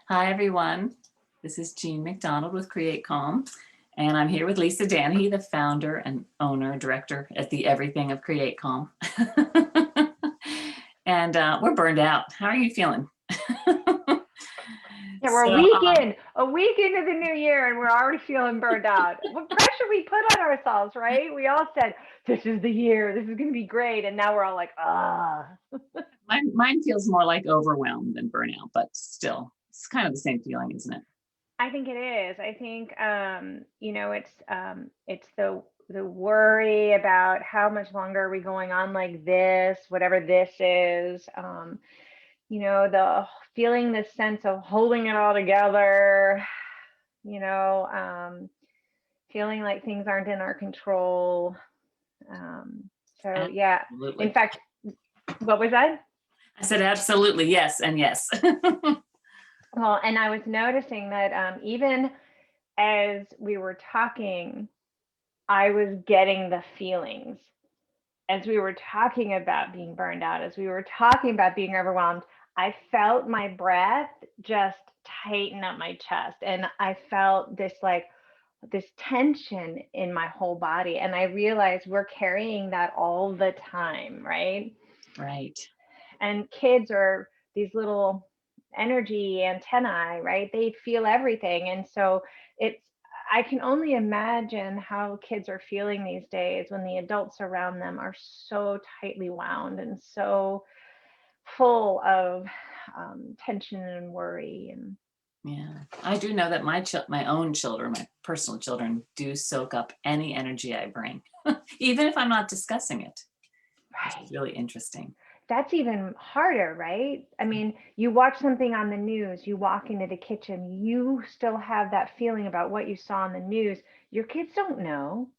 Hi, everyone. This is Jean McDonald with Create Calm, and I'm here with Lisa Danahy, the founder and owner, director at the everything of Create Calm. And we're burned out. How are you feeling? Yeah, we're So, a week into the new year, and we're already feeling burned out. What pressure we put on ourselves, right? We all said, this is the year, this is going to be great. And now we're all like, ah. mine feels more like overwhelmed than burnout, but still, it's kind of the same feeling, isn't it? I think it is. I think, it's the worry about how much longer are we going on like this, whatever this is. The feeling this sense of holding it all together, you know, feeling like things aren't in our control. So yeah, in Absolutely. fact, what was that? I said absolutely, yes, and yes. Well, and I was noticing that even as we were talking, I was getting the feelings. As we were talking about being burned out, as we were talking about being overwhelmed, I felt my breath just tighten up my chest. And I felt this tension in my whole body. And I realized we're carrying that all the time, right? Right. And kids are these little energy antennae, right? They feel everything. And so it's, I can only imagine how kids are feeling these days when the adults around them are so tightly wound and so full of tension and worry. And Yeah, I do know that my own children, my personal children, do soak up any energy I bring, even if I'm not discussing it, which is right, really interesting. that's even harder, right? I mean, you watch something on the news, you walk into the kitchen, you still have that feeling about what you saw on the news. Your kids don't know.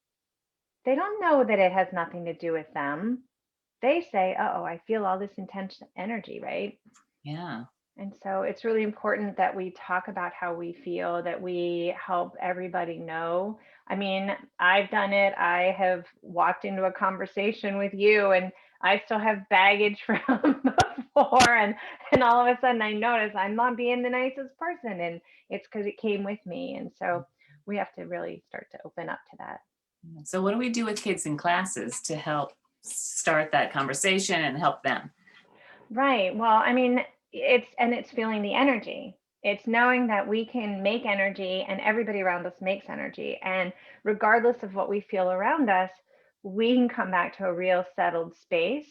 They don't know that it has nothing to do with them. They say, "Uh-oh, I feel all this intense energy," right? Yeah. And so it's really important that we talk about how we feel, that we help everybody know. I mean, I've done it. I have walked into a conversation with you and I still have baggage from before and all of a sudden I notice I'm not being the nicest person and it's because it came with me. And so we have to really start to open up to that. So, what do we do with kids in classes to help start that conversation and help them? Right. Well, I mean, it's feeling the energy. It's knowing that we can make energy and everybody around us makes energy. And regardless of what we feel around us, we can come back to a real settled space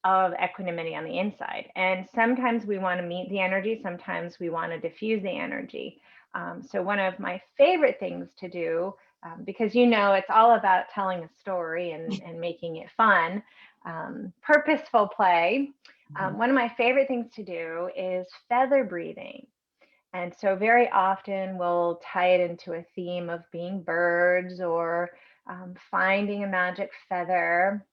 of equanimity on the inside. And sometimes we want to meet the energy, sometimes we want to diffuse the energy. So, one of my favorite things to do, because it's all about telling a story and making it fun, purposeful play. Mhm. One of my favorite things to do is feather breathing. And so, very often, we'll tie it into a theme of being birds or finding a magic feather.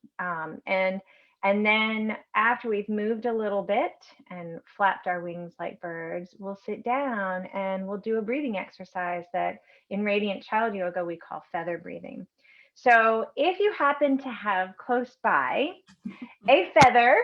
And then, after we've moved a little bit and flapped our wings like birds, we'll sit down and we'll do a breathing exercise that in Radiant Child Yoga we call feather breathing. So, if you happen to have close by a feather,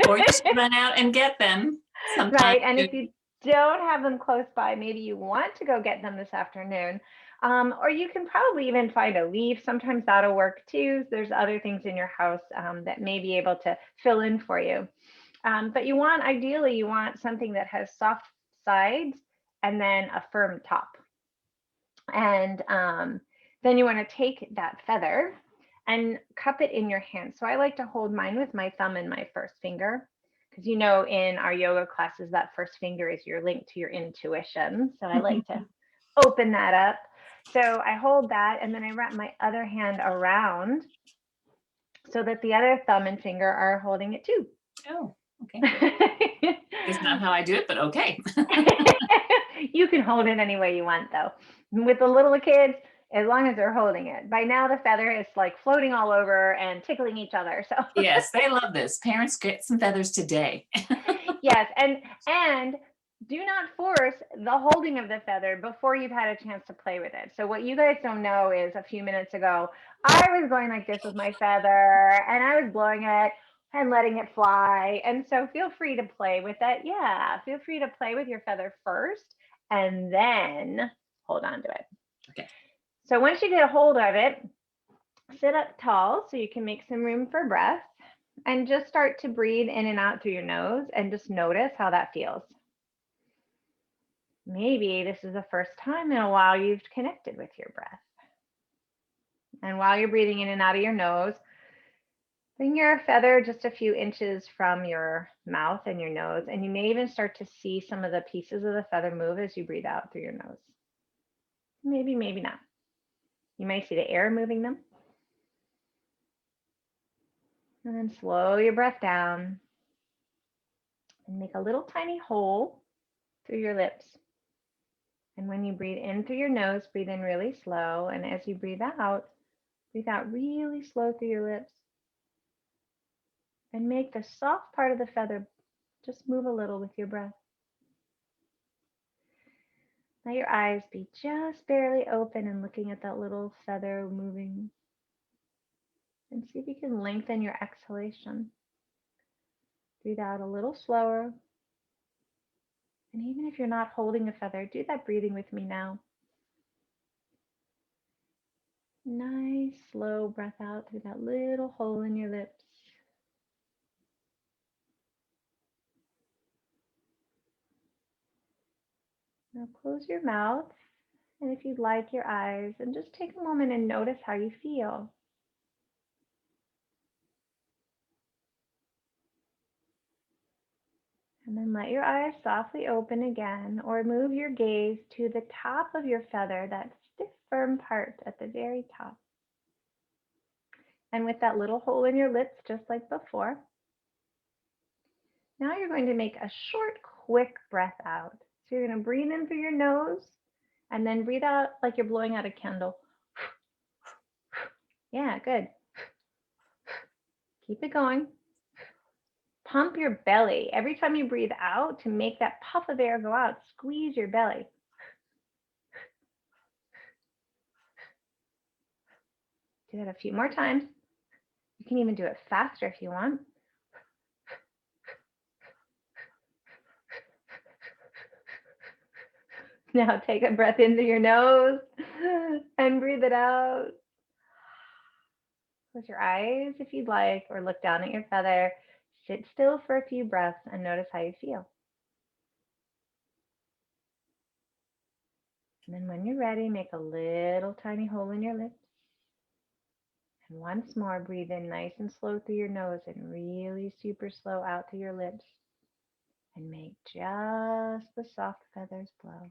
Or you should run out and get them sometime right? And soon. if you don't have them close by, maybe you want to go get them this afternoon. Or you can probably even find a leaf. Sometimes that'll work too. There's other things in your house that may be able to fill in for you. But ideally, you want something that has soft sides and then a firm top. And then you want to take that feather and cup it in your hand. So I like to hold mine with my thumb and my first finger because in our yoga classes, that first finger is your link to your intuition. So I like to open that up. So I hold that and then I wrap my other hand around so that the other thumb and finger are holding it too. Oh, okay. It's not how I do it, but okay. You can hold it any way you want, though. With the little kids, as long as they're holding it. By now, the feather is like floating all over and tickling each other. So, Yes, they love this. Parents, get some feathers today. yes, and do not force the holding of the feather before you've had a chance to play with it. So, what you guys don't know is a few minutes ago, I was going like this with my feather and I was blowing it. and letting it fly. And so feel free to play with it. Yeah, feel free to play with your feather first and then hold on to it. Okay. So once you get a hold of it, sit up tall so you can make some room for breath and just start to breathe in and out through your nose and just notice how that feels. Maybe this is the first time in a while you've connected with your breath. And while you're breathing in and out of your nose, bring your feather just a few inches from your mouth and your nose, and you may even start to see some of the pieces of the feather move as you breathe out through your nose. Maybe, maybe not. You might see the air moving them. And then slow your breath down and make a little tiny hole through your lips. And when you breathe in through your nose, breathe in really slow. And as you breathe out really slow through your lips. And make the soft part of the feather just move a little with your breath. Let your eyes be just barely open and looking at that little feather moving. And see if you can lengthen your exhalation. Breathe out a little slower. And even if you're not holding a feather, do that breathing with me now. Nice, slow breath out through that little hole in your lips. Now close your mouth, and if you'd like, your eyes, and just take a moment and notice how you feel. And then let your eyes softly open again, or move your gaze to the top of your feather, that stiff, firm part at the very top. And with that little hole in your lips, just like before, now you're going to make a short, quick breath out. So you're going to breathe in through your nose, and then breathe out like you're blowing out a candle. Yeah, good. Keep it going. Pump your belly. Every time you breathe out, to make that puff of air go out, squeeze your belly. Do that a few more times. You can even do it faster if you want. Now take a breath into your nose and breathe it out. Close your eyes if you'd like, or look down at your feather. Sit still for a few breaths and notice how you feel. And then when you're ready, make a little tiny hole in your lips. And once more, breathe in nice and slow through your nose and really super slow out through your lips. And make just the soft feathers blow.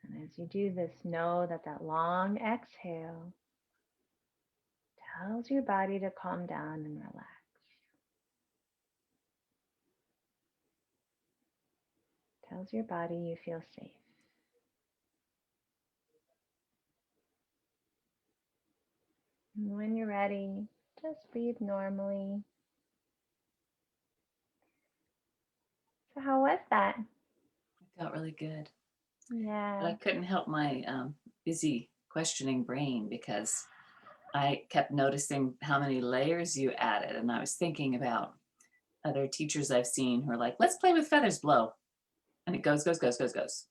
And as you do this, know that that long exhale tells your body to calm down and relax. Tells your body you feel safe. And when you're ready, just breathe normally. So how was that? It felt really good. But Yeah. I couldn't help my busy questioning brain because I kept noticing how many layers you added. And I was thinking about other teachers I've seen who are like, let's play with feathers, blow. And it goes, goes, goes, goes, goes.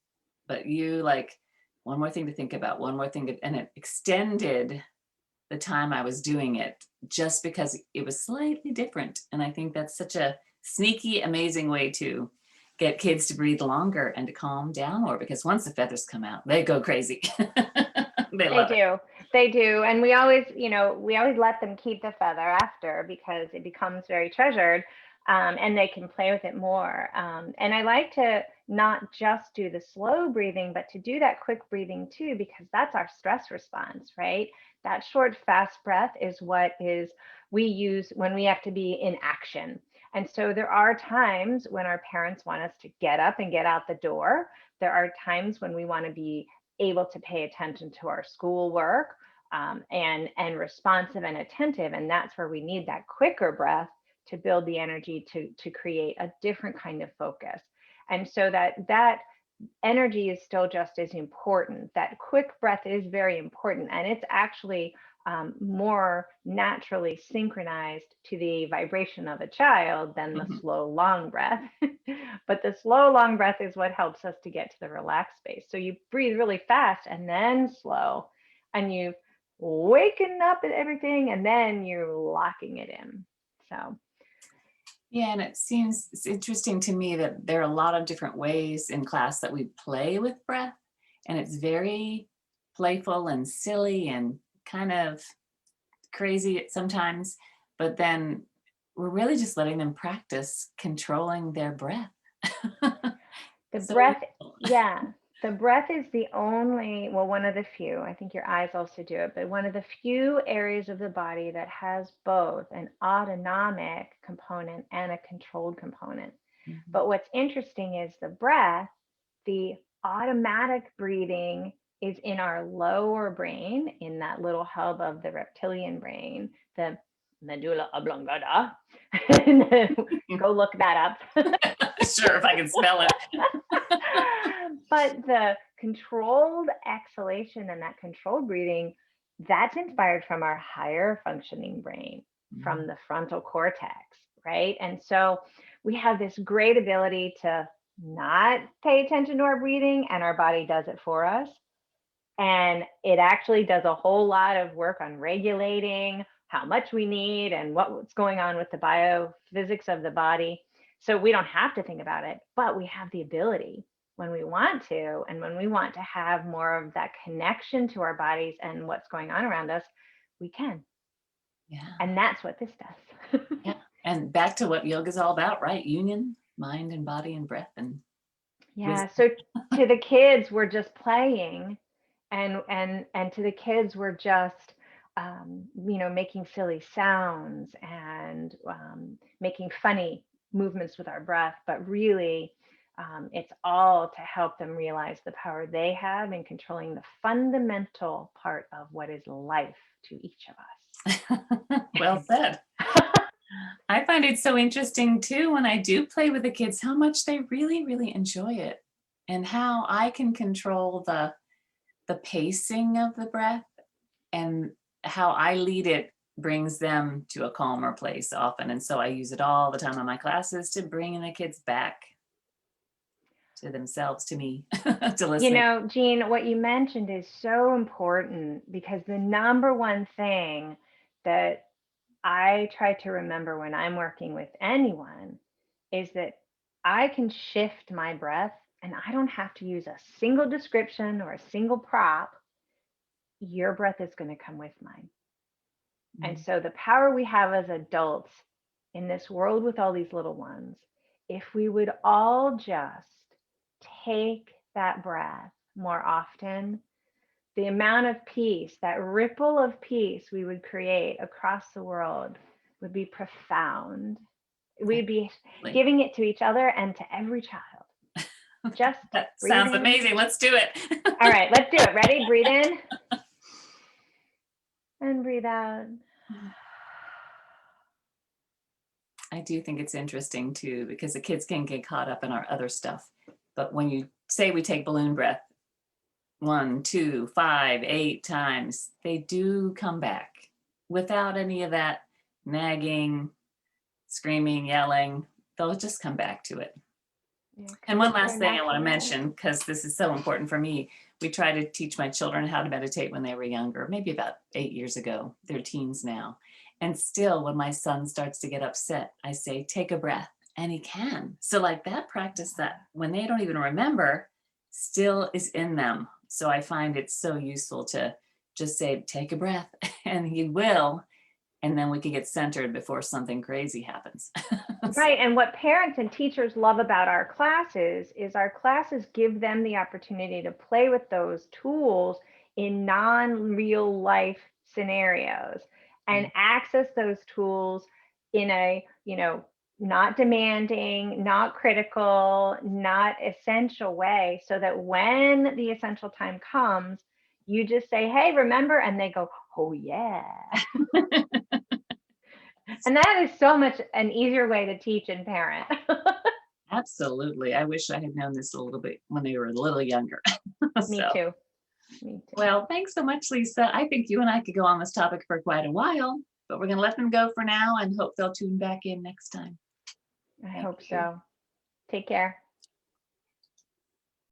But you like, one more thing to think about, one more thing. And it extended the time I was doing it just because it was slightly different. And I think that's such a sneaky, amazing way to get kids to breathe longer and to calm down more, because once the feathers come out, they go crazy. They They love it. do. They do. And we always, we always let them keep the feather after because it becomes very treasured, and they can play with it more. And I like to not just do the slow breathing, but to do that quick breathing too, because that's our stress response, right? That short, fast breath is what we use when we have to be in action. And so there are times when our parents want us to get up and get out the door. There are times when we want to be able to pay attention to our schoolwork, and responsive and attentive. And that's where we need that quicker breath to build the energy to create a different kind of focus. And so that energy is still just as important. That quick breath is very important, and it's actually more naturally synchronized to the vibration of a child than the Mhm. slow, long breath. But the slow, long breath is what helps us to get to the relaxed space. So you breathe really fast and then slow, and you waking up at everything, and then you're locking it in. So Yeah, and it's interesting to me that there are a lot of different ways in class that we play with breath, and it's very playful and silly and kind of crazy sometimes, but then we're really just letting them practice controlling their breath. the So breath, useful. yeah, the breath is the only, well, one of the few, I think your eyes also do it, but one of the few areas of the body that has both an autonomic component and a controlled component. Mhm. But what's interesting is the breath, the automatic breathing is in our lower brain, in that little hub of the reptilian brain, the medulla oblongata. Go look that up. Sure, if I can spell it. But the controlled exhalation and that controlled breathing, that's inspired from our higher functioning brain, from Mhm. the frontal cortex, right? And so we have this great ability to not pay attention to our breathing, and our body does it for us. And it actually does a whole lot of work on regulating how much we need and what's going on with the biophysics of the body. So we don't have to think about it, but we have the ability when we want to. And when we want to have more of that connection to our bodies and what's going on around us, we can. Yeah, And that's what this does. yeah. And back to what yoga is all about, right? Union, mind and body and breath and Yeah. wisdom. So to the kids, we're just playing, and to the kids, we're just making silly sounds and making funny movements with our breath. But really, it's all to help them realize the power they have in controlling the fundamental part of what is life to each of Well us. said. I find it so interesting too when I do play with the kids how much they really, really enjoy it and how I can control the pacing of the breath and how I lead it brings them to a calmer place often. And so I use it all the time in my classes to bring the kids back to themselves, to me, to listening. Jean, what you mentioned is so important, because the number one thing that I try to remember when I'm working with anyone is that I can shift my breath, and I don't have to use a single description or a single prop. Your breath is going to come with mine. And Mm. so the power we have as adults in this world with all these little ones, if we would all just take that breath more often, the amount of peace, that ripple of peace we would create across the world would be profound. We'd be Absolutely. giving it to each other and to every child. Just That breathe sounds in. amazing. Let's do it. All right, let's do it. Ready? Breathe in and breathe out. I do think it's interesting too, because the kids can get caught up in our other stuff. But when you say we take balloon breath 1, 2, 5, 8 times, they do come back without any of that nagging, screaming, yelling. They'll just come back to it. Yeah, And because one it's their last thing I want to natural way. mention, because this is so important for me. We try to teach my children how to meditate when they were younger, maybe about 8 years ago. They're teens now. And still, when my son starts to get upset, I say, take a breath. And he can. So, like that practice that when they don't even remember, still is in them. So, I find it so useful to just say, take a breath, and he will. And then we can get centered before something crazy happens. So, Right. And what parents and teachers love about our classes is our classes give them the opportunity to play with those tools in non-real life scenarios yeah. and access those tools in a, not demanding, not critical, not essential way, so that when the essential time comes, you just say, hey, remember? And they go, oh, yeah. And that is so much an easier way to teach and parent. Absolutely. I wish I had known this a little bit when they were a little younger. Me So, too. Me too. well, thanks so much, Lisa. I think you and I could go on this topic for quite a while, but we're going to let them go for now and hope they'll tune back in next time. I Thank hope you. so. Take care.